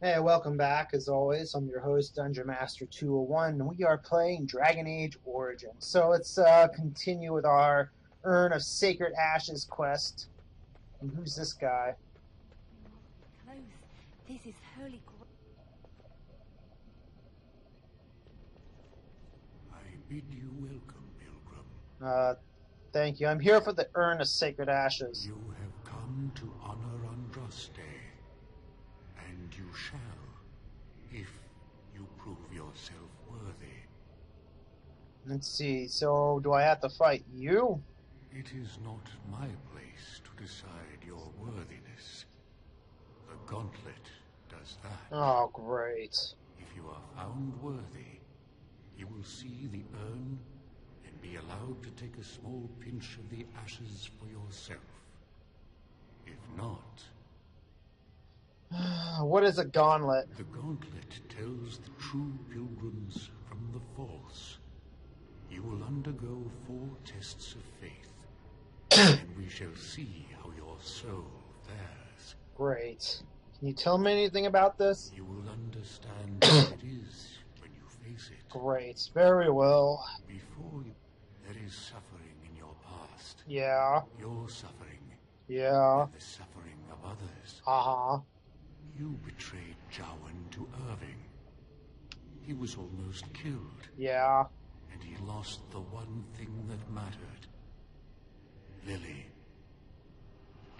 Hey, welcome back. As always, I'm your host, Dungeon Master 201, and we are playing Dragon Age Origins. So let's continue with our Urn of Sacred Ashes quest. And who's this guy? Close. This is holy. I bid you welcome, pilgrim. Thank you. I'm here for the Urn of Sacred Ashes. You have come to honor Andraste, and you shall, if you prove yourself worthy. Let's see. So, do I have to fight you? It is not my place to decide your worthiness. The gauntlet does that. Oh, great. If you are found worthy, you will see the urn and be allowed to take a small pinch of the ashes for yourself. If not... What is a gauntlet? The gauntlet tells the true pilgrims from the false. You will undergo 4 tests of faith, and we shall see how your soul fares. Great. Can you tell me anything about this? You will understand what it is when you face it. Great. Very well. Before you... There is suffering in your past. Yeah. Your suffering. Yeah. And the suffering of others. Uh-huh. You betrayed Jowan to Irving. He was almost killed. Yeah. And he lost the one thing that mattered. Lily.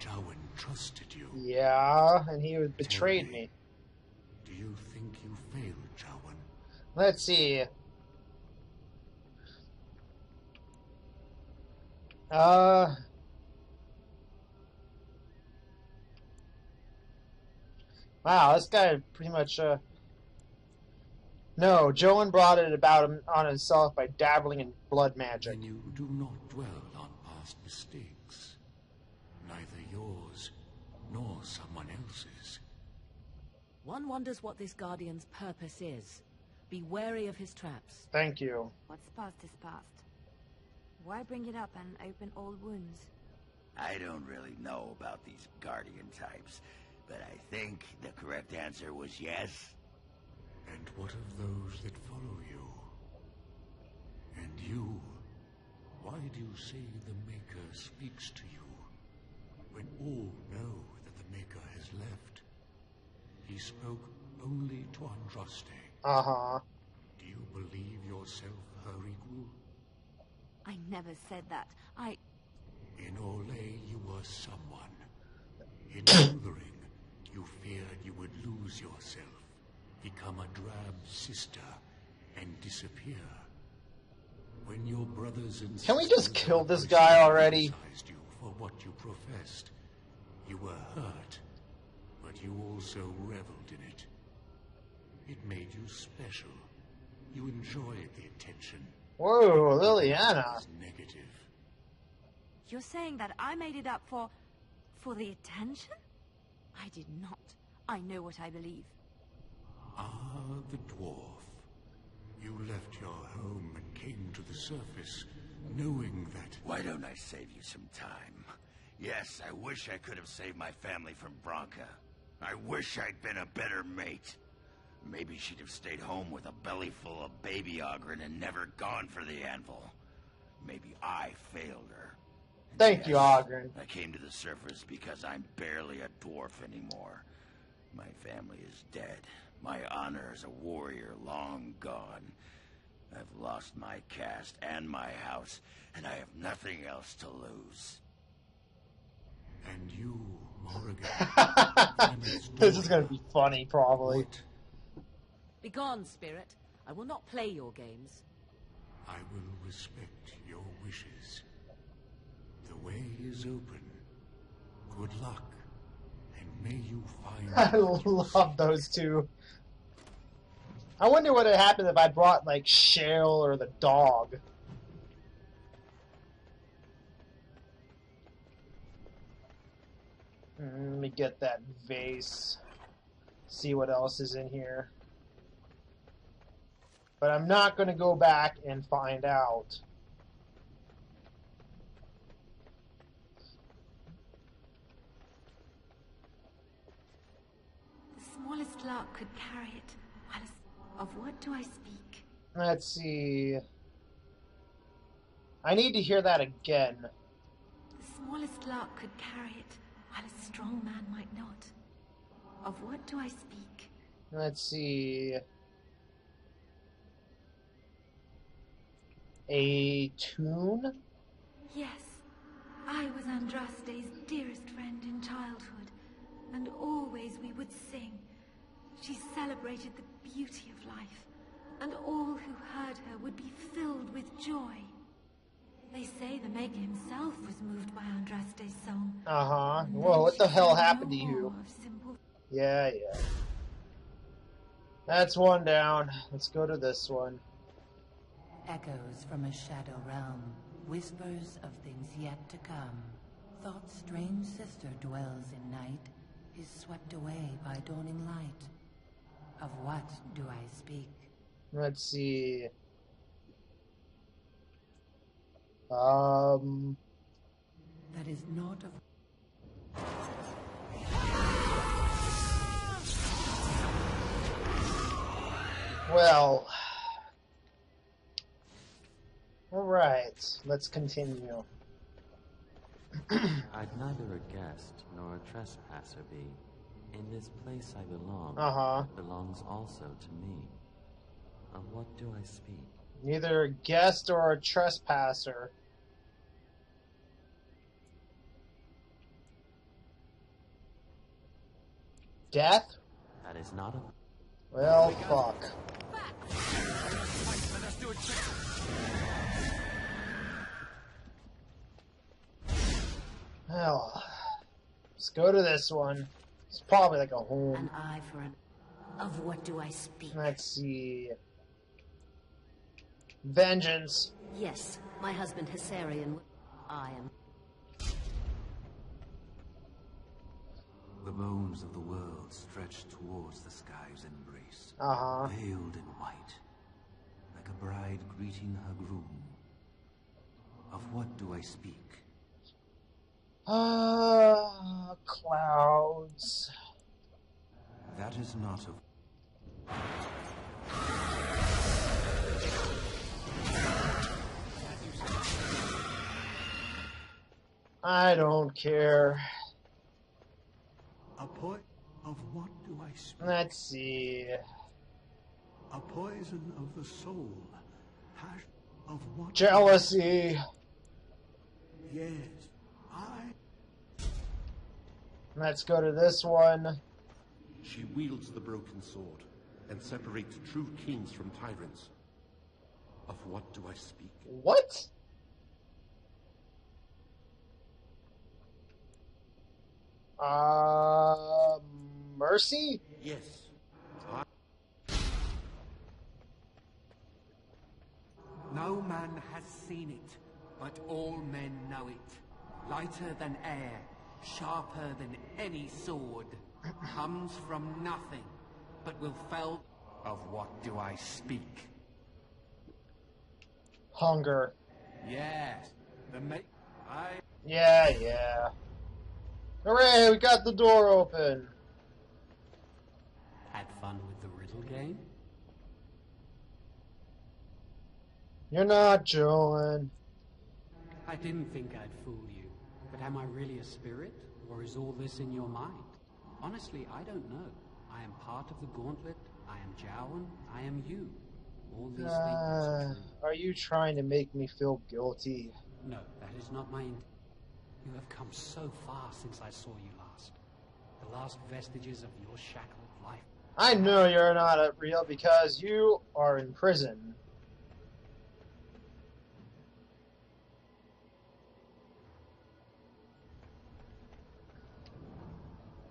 Jowan trusted you. Yeah, and he betrayed me. Do you think you failed, Jowan? Let's see. Wow, this guy pretty much, No, Joan brought it about him on himself by dabbling in blood magic. Then you do not dwell on past mistakes. Neither yours, nor someone else's. One wonders what this Guardian's purpose is. Be wary of his traps. Thank you. What's past is past. Why bring it up and open old wounds? I don't really know about these Guardian types, but I think the correct answer was yes. And what of those that follow you? And you? Why do you say the Maker speaks to you, when all know that the Maker has left? He spoke only to Andraste. Uh-huh. Do you believe yourself her equal? I never said that. In Orlais, you were someone. In Wuthering, you feared you would lose yourself, become a drab sister, and disappear. When your brothers and Can we just kill this guy already? criticized you for what you professed, you were hurt, but you also reveled in it. It made you special. You enjoyed the attention. Whoa, Liliana. It was negative. You're saying that I made it up for the attention? I did not. I know what I believe. Ah, the dwarf. You left your home and came to the surface, knowing that... Why don't I save you some time? Yes, I wish I could have saved my family from Bronca. I wish I'd been a better mate. Maybe she'd have stayed home with a belly full of baby Ogren and never gone for the anvil. Maybe I failed her. Thank you, Ogren. I came to the surface because I'm barely a dwarf anymore. My family is dead. My honor as a warrior long gone. I've lost my caste and my house, and I have nothing else to lose. And you, Morrigan... This is gonna be funny, probably. What? Begone, spirit. I will not play your games. I will respect your wishes. The way is open. Good luck, and may you find... I love those two. I wonder what would happen if I brought, like, Shale or the dog. Let me get that vase. See what else is in here. But I'm not going to go back and find out. The smallest smallest lark could carry it. Of what do I speak? Let's see. I need to hear that again. The smallest lark could carry it, while a strong man might not. Of what do I speak? Let's see. A tune? Yes, I was Andraste's dearest friend in childhood, and always we would sing. She celebrated the beauty of life, and all who heard her would be filled with joy. They say the Maker himself was moved by Andraste's song. Uh-huh. And Whoa, then what she the hell said happened no to you? more of simple... Yeah. That's one down. Let's go to this one. Echoes from a shadow realm, whispers of things yet to come. Thought's strange sister dwells in night, is swept away by dawning light. Of what do I speak? Let's see. That is not of... Well. Alright, let's continue. I'd neither a guest nor a trespasser be. In this place I belong. It belongs also to me. Of what do I speak? Neither a guest or a trespasser. Death? That is not a... Well, fuck. Well, let's go to this one. It's probably like a home. An eye for an... Of what do I speak? Let's see. Vengeance. Yes, my husband Hessarian... I am... The bones of the world stretch towards the sky's embrace, veiled in white, like a bride greeting her groom. Of what do I speak? Clouds. That is not of... I don't care. A point of what do I speak? Let's see. A poison of the soul. Hash of what? Jealousy. Yes, Let's go to this one. She wields the broken sword and separates true kings from tyrants. Of what do I speak? What? Mercy? Yes. No man has seen it, but all men know it. Lighter than air, sharper than any sword, comes from nothing, but will fell... Of what do I speak? Hunger. Yes, Yeah. Hooray, we got the door open. Had fun with the riddle game? You're not Joan. I didn't think I'd fool you, but am I really a spirit, or is all this in your mind? Honestly, I don't know. I am part of the gauntlet, I am Jowan, I am you. All these statements are true. Are you trying to make me feel guilty? No, that is not my intent. You have come so far since I saw you last. The last vestiges of your shackled life. I know you're not real because you are in prison.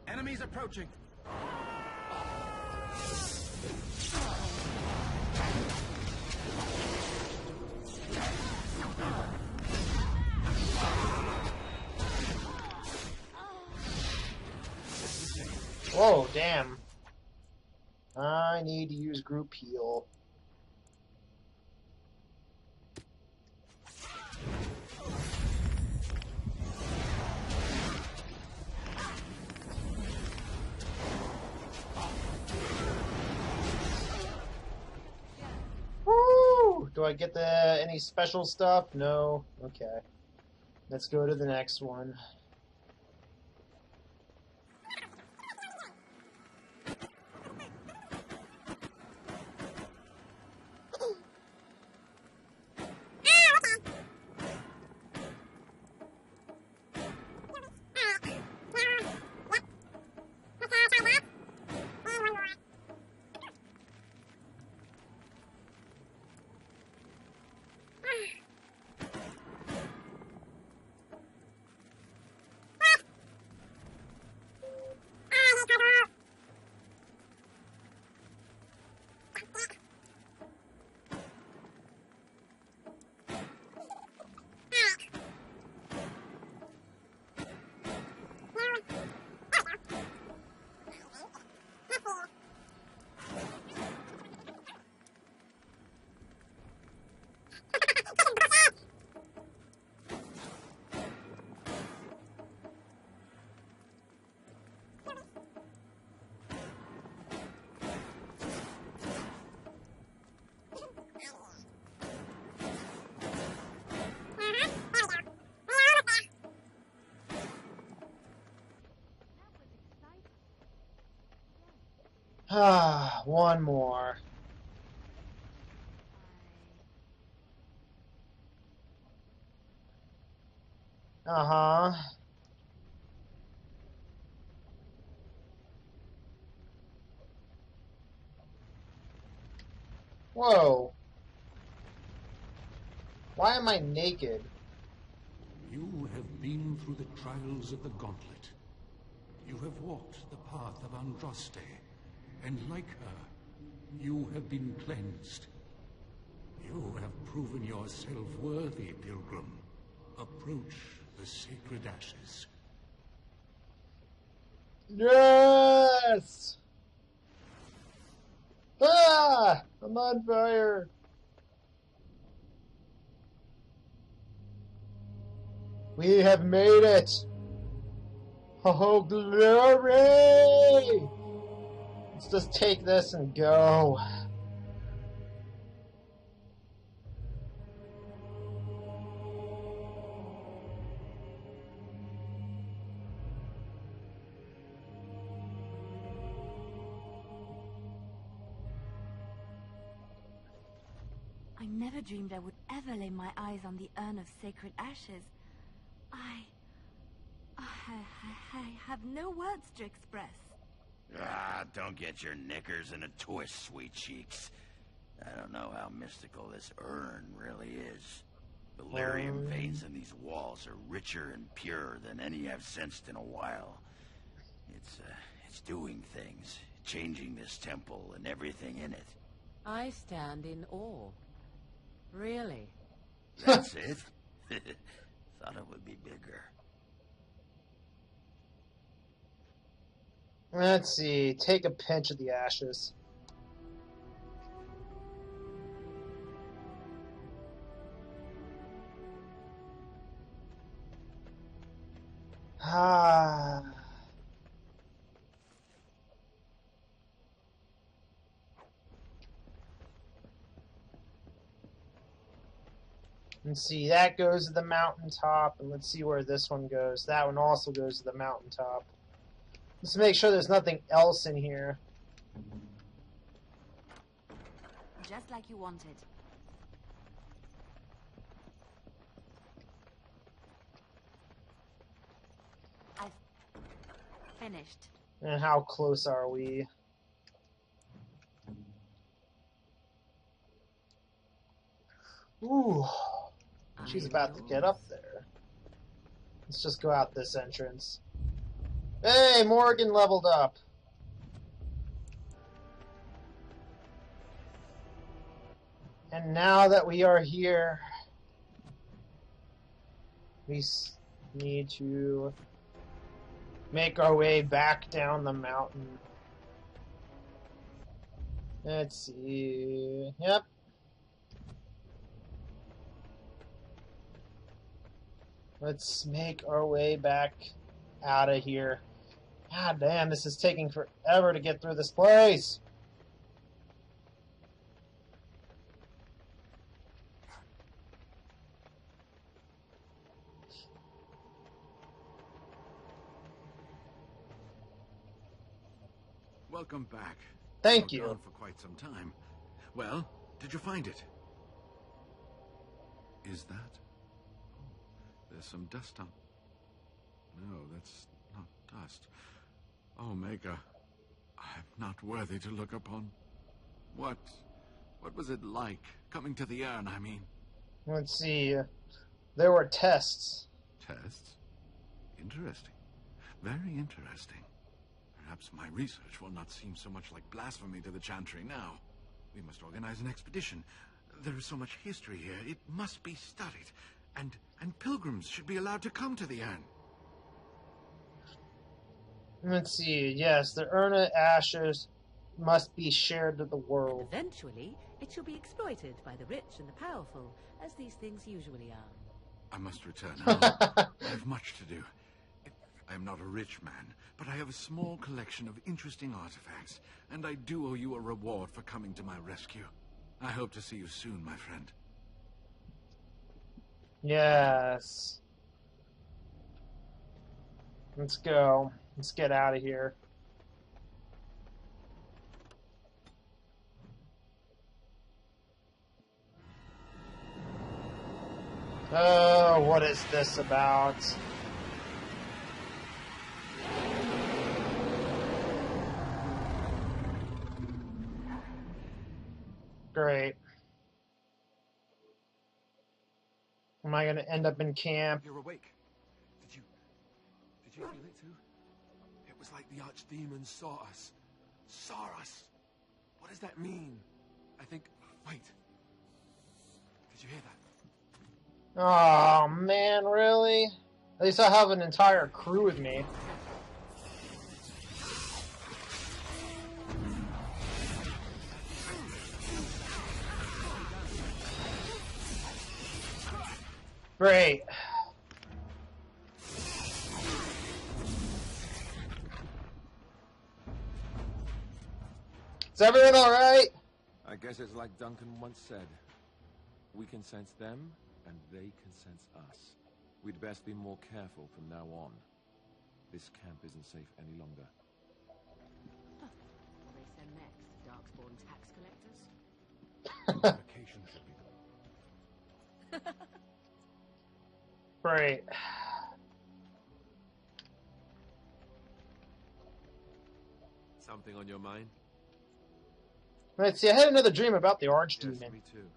Enemies approaching! Whoa, damn. I need to use group heal. I get the any special stuff? No. Okay. Let's go to the next one. Ah, one more. Uh-huh. Whoa. Why am I naked? You have been through the trials of the gauntlet. You have walked the path of Andraste, and like her, you have been cleansed. You have proven yourself worthy, pilgrim. Approach the sacred ashes. Yes! Ah! I'm on fire! We have made it! Oh, glory! Let's just take this and go. I never dreamed I would ever lay my eyes on the urn of sacred ashes. I have no words to express. Ah, don't get your knickers in a twist, sweet cheeks. I don't know how mystical this urn really is. The lyrium veins in these walls are richer and purer than any I've sensed in a while. It's doing things, changing this temple and everything in it. I stand in awe. Really? That's it? Thought it would be bigger. Let's see. Take a pinch of the ashes. Ah. Let's see, that goes to the mountaintop, and let's see where this one goes. That one also goes to the mountaintop. Let's make sure there's nothing else in here. Just like you wanted. I've finished. And how close are we? Ooh. She's about to get up there. Let's just go out this entrance. Hey, Morgan leveled up. And now that we are here, we need to make our way back down the mountain. Let's see. Yep. Let's make our way back out of here. God damn, this is taking forever to get through this place. welcome back. Thank You you. were gone for quite some time. Well, did you find it? Is that? Oh, there's some dust on. No, that's not dust. Oh, Maker, I'm not worthy to look upon. What was it like, coming to the urn, I mean? Let's see. There were tests. Tests? Interesting. Very interesting. Perhaps my research will not seem so much like blasphemy to the Chantry now. We must organize an expedition. There is so much history here, it must be studied. And pilgrims should be allowed to come to the urn. Let's see. Yes, the urn of ashes must be shared to the world. And eventually, it shall be exploited by the rich and the powerful, as these things usually are. I must return home. I have much to do. I am not a rich man, but I have a small collection of interesting artifacts, and I do owe you a reward for coming to my rescue. I hope to see you soon, my friend. Yes. Let's go. Let's get out of here. Oh, what is this about? Great. Am I going to end up in camp? You're awake. Did you feel it too? It was like the archdemon saw us. Saw us. What does that mean? I think... Wait. Did you hear that? Oh, man, really? At least I have an entire crew with me. Great. Is everyone alright? I guess it's like Duncan once said. We can sense them, and they can sense us. We'd best be more careful from now on. This camp isn't safe any longer. What will they send next? Darkspawn tax collectors? Vacation should be Great. Something on your mind? Let's see, I had another dream about the Yes, archdemon. me too.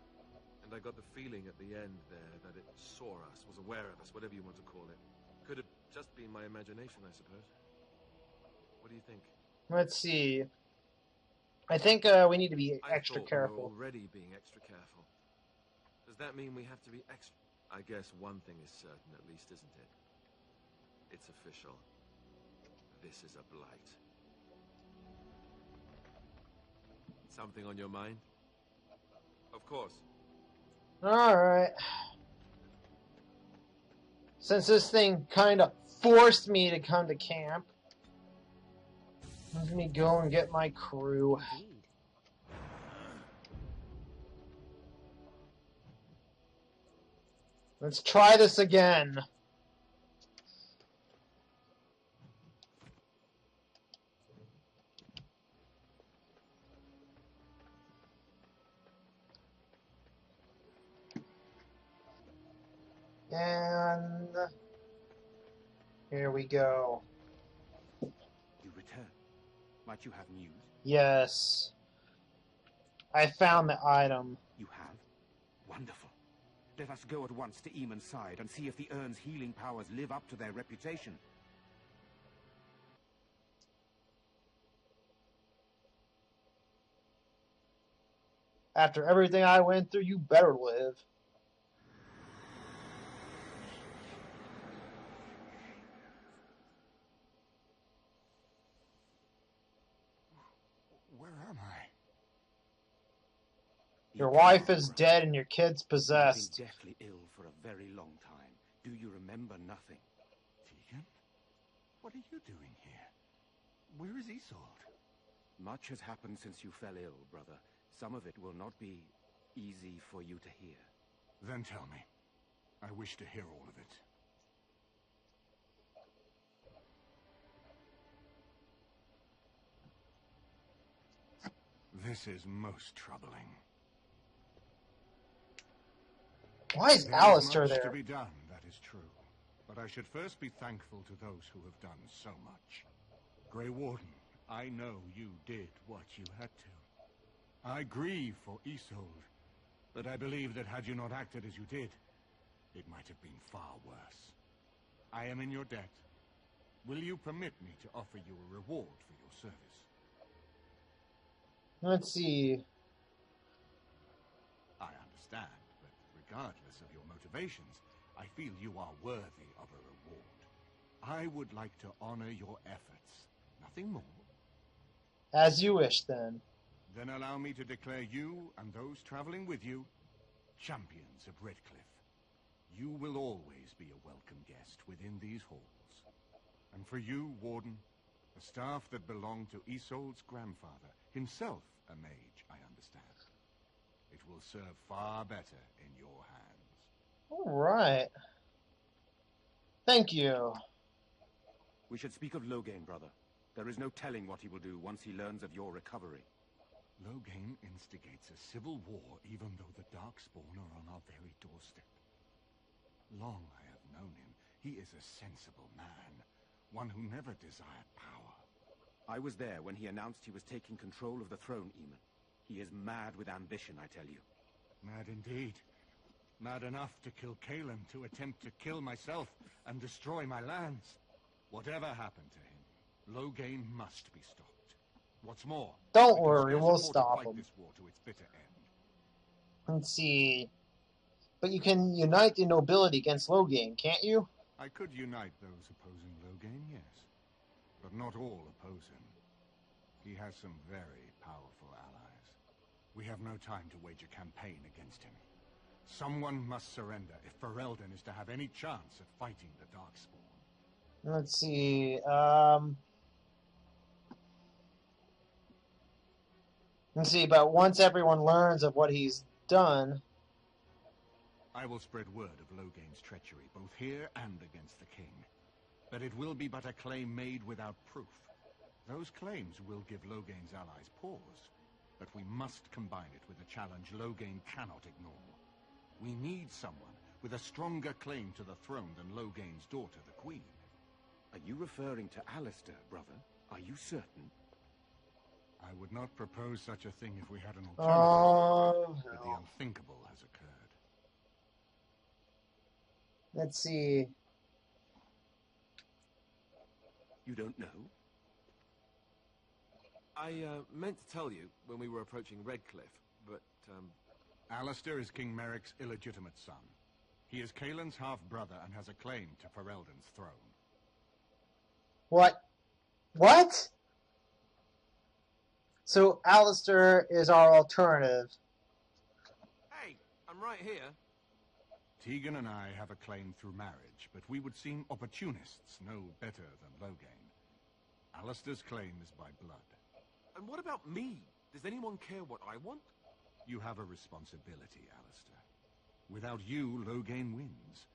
And I got the feeling at the end there that it saw us, was aware of us, whatever you want to call it. Could have just been my imagination, I suppose. What do you think? Let's see. I think we need to be extra careful. We were already being extra careful. Does that mean we have to be extra? I guess one thing is certain, at least, isn't it? It's official. This is a blight. Something on your mind? Of course. Alright. Since this thing kind of forced me to come to camp, let me go and get my crew. Indeed. Let's try this again. And here we go. You return. Might you have news? Yes. I found the item. You have? Wonderful. Let us go at once to Eamon's side and see if the Urn's healing powers live up to their reputation. After everything I went through, you better live. Where am I? Your wife is dead and your kid's possessed. You've been deathly ill for a very long time. Do you remember nothing? Tegan? What are you doing here? Where is Isolde? Much has happened since you fell ill, brother. Some of it will not be easy for you to hear. Then tell me. I wish to hear all of it. This is most troubling. Why is There Alistair is much there? to be done, that is true. But I should first be thankful to those who have done so much. Grey Warden, I know you did what you had to. I grieve for Isolde, but I believe that had you not acted as you did, it might have been far worse. I am in your debt. Will you permit me to offer you a reward for your service? Let's see. I understand, but regardless of your motivations, I feel you are worthy of a reward. I would like to honor your efforts. Nothing more. As you wish, then. Then allow me to declare you and those traveling with you champions of Redcliffe. You will always be a welcome guest within these halls. And for you, Warden, the staff that belonged to Isolde's grandfather, himself a mage, I understand. It will serve far better in your hands. All right. Thank you. We should speak of Loghain, brother. There is no telling what he will do once he learns of your recovery. Loghain instigates a civil war even though the Darkspawn are on our very doorstep. Long I have known him. He is a sensible man, one who never desired power. I was there when he announced he was taking control of the throne, Eamon. He is mad with ambition, I tell you. Mad indeed. Mad enough to kill Cailan, to attempt to kill myself and destroy my lands. Whatever happened to him, Loghain must be stopped. What's more, don't worry, we'll stop him. This war to its bitter end. Let's see. But you can unite the nobility against Loghain, can't you? I could unite those opposing Loghain, yes. But not all oppose him. He has some very powerful allies. We have no time to wage a campaign against him. Someone must surrender if Ferelden is to have any chance of fighting the Darkspawn. Let's see. Let's see, but once everyone learns of what he's done... I will spread word of Loghain's treachery, both here and against the king. But it will be but a claim made without proof. Those claims will give Loghain's allies pause, but we must combine it with a challenge Loghain cannot ignore. We need someone with a stronger claim to the throne than Loghain's daughter, the Queen. Are you referring to Alistair, brother? Are you certain? I would not propose such a thing if we had an alternative, but the unthinkable has occurred. Let's see. You don't know? I meant to tell you when we were approaching Redcliffe, but Alistair is King Merrick's illegitimate son. He is Cailan's half-brother and has a claim to Ferelden's throne. What? What? So Alistair is our alternative. Hey, I'm right here. Tegan and I have a claim through marriage, but we would seem opportunists no better than Loghain. Alistair's claim is by blood. And what about me? Does anyone care what I want? You have a responsibility, Alistair. Without you, Loghain wins.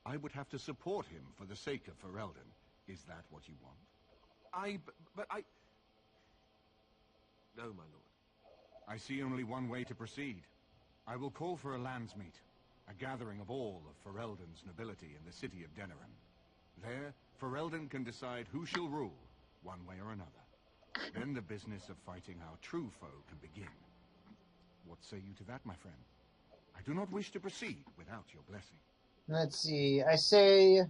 I would have to support him for the sake of Ferelden. Is that what you want? But I... No, my lord. I see only one way to proceed. I will call for a landsmeet, a gathering of all of Ferelden's nobility in the city of Denerim. There, Ferelden can decide who shall rule, one way or another. Then the business of fighting our true foe can begin. What say you to that, my friend? I do not wish to proceed without your blessing. Let's see. I say...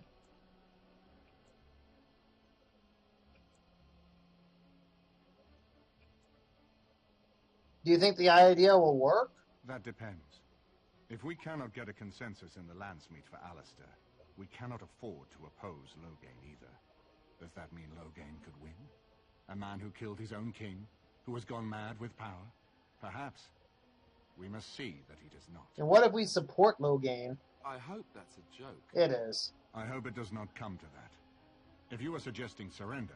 Do you think the idea will work? That depends. If we cannot get a consensus in the landsmeet for Alistair, we cannot afford to oppose Loghain either. Does that mean Loghain could win? A man who killed his own king, who has gone mad with power? Perhaps. We must see that he does not. And what if we support Loghain? I hope that's a joke. It is. I hope it does not come to that. If you are suggesting surrender,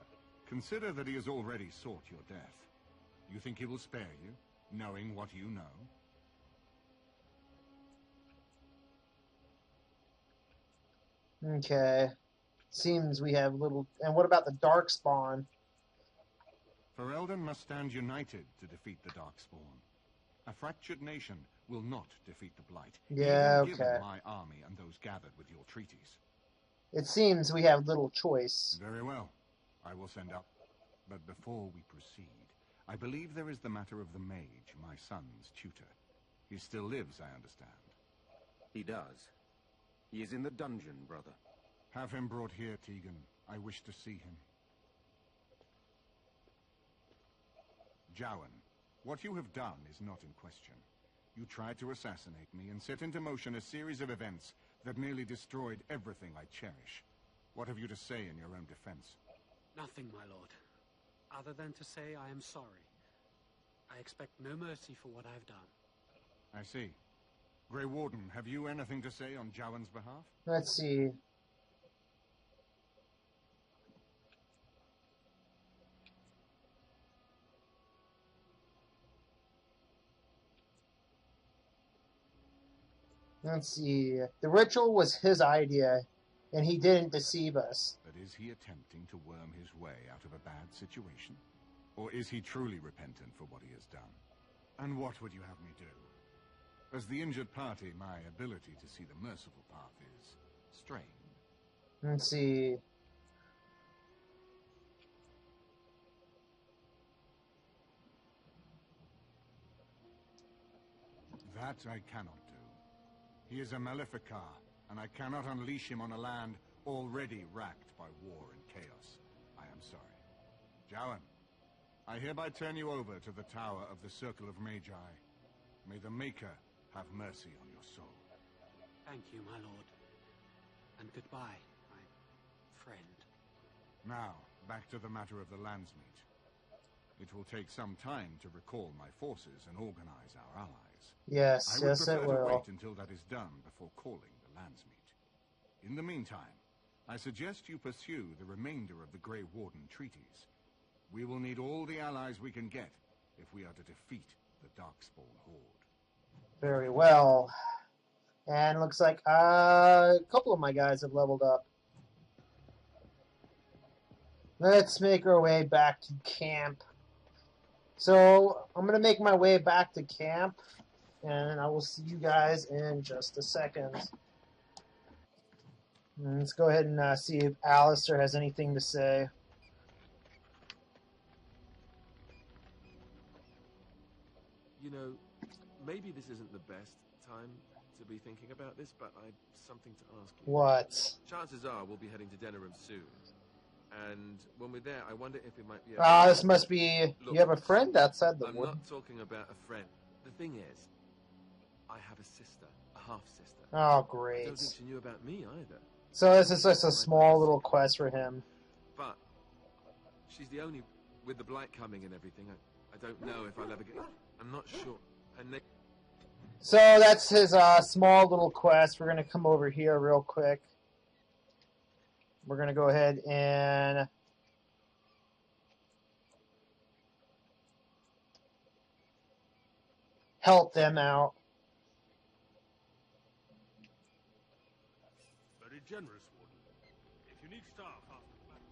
consider that he has already sought your death. You think he will spare you, knowing what you know? Okay. Seems we have little... And what about the Darkspawn? Earlman must stand united to defeat the Darkspawn. A fractured nation will not defeat the Blight, Yeah, even okay. given my army and those gathered with your treaties. It seems we have little choice. Very well. I will send up. But before we proceed, I believe there is the matter of the mage, my son's tutor. He still lives, I understand. He does. He is in the dungeon, brother. Have him brought here, Tegan. I wish to see him. Jowan, what you have done is not in question. You tried to assassinate me and set into motion a series of events that nearly destroyed everything I cherish. What have you to say in your own defense? Nothing, my lord. Other than to say I am sorry. I expect no mercy for what I've done. I see. Grey Warden, have you anything to say on Jowan's behalf? Let's see. Let's see. The ritual was his idea, and he didn't deceive us. But is he attempting to worm his way out of a bad situation? Or is he truly repentant for what he has done? And what would you have me do? As the injured party, my ability to see the merciful path is strained. Let's see. That I cannot do. He is a Maleficar, and I cannot unleash him on a land already racked by war and chaos. I am sorry. Jowan, I hereby turn you over to the Tower of the Circle of Magi. May the Maker have mercy on your soul. Thank you, my lord. And goodbye, my friend. Now, back to the matter of the Landsmeet. It will take some time to recall my forces and organize our allies. Yes, I would yes, it prefer to will. wait until that is done before calling the Landsmeet. In the meantime, I suggest you pursue the remainder of the Grey Warden treaties. We will need all the allies we can get if we are to defeat the Darkspawn Horde. Very well. And looks like a couple of my guys have leveled up. Let's make our way back to camp. So I'm going to make my way back to camp, and I will see you guys in just a second. And let's go ahead and see if Alistair has anything to say. You know, maybe this isn't the best time to be thinking about this, but I've something to ask you. What? Chances are we'll be heading to Denerim soon. And when we're there, I wonder if we might be able Ah, to... this must be... Look, you have a friend outside the I'm wood? not talking about a friend. The thing is, I have a sister, a half-sister. Oh, great. I don't think she knew about me either. So this is just a small little quest for him. But she's the only... With the Blight coming and everything, I don't know if I'll ever get... I'm not sure. And so that's his small little quest. We're going to come over here real quick. We're going to go ahead and help them out. Very generous, Warden. If you need staff after the battle...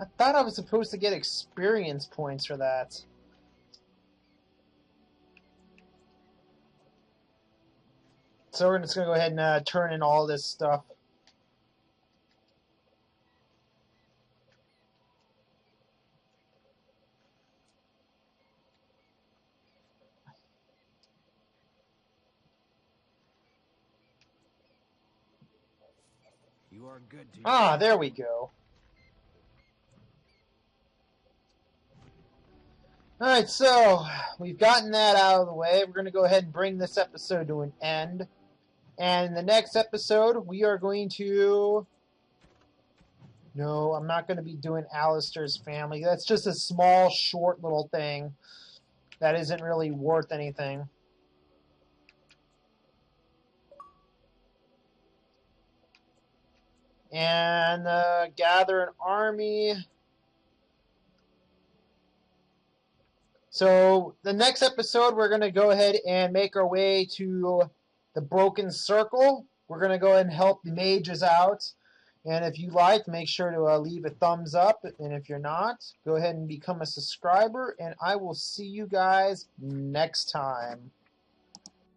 I thought I was supposed to get experience points for that. So we're just going to go ahead and turn in all this stuff. You are good to Ah, there we go. Alright, so we've gotten that out of the way. We're going to go ahead and bring this episode to an end. And in the next episode, we are going to... No, I'm not going to be doing Alistair's family. That's just a small, short little thing that isn't really worth anything. And gather an army. So the next episode, we're going to go ahead and make our way to the Broken Circle. We're going to go ahead and help the mages out. And if you like, make sure to leave a thumbs up. And if you're not, go ahead and become a subscriber. And I will see you guys next time.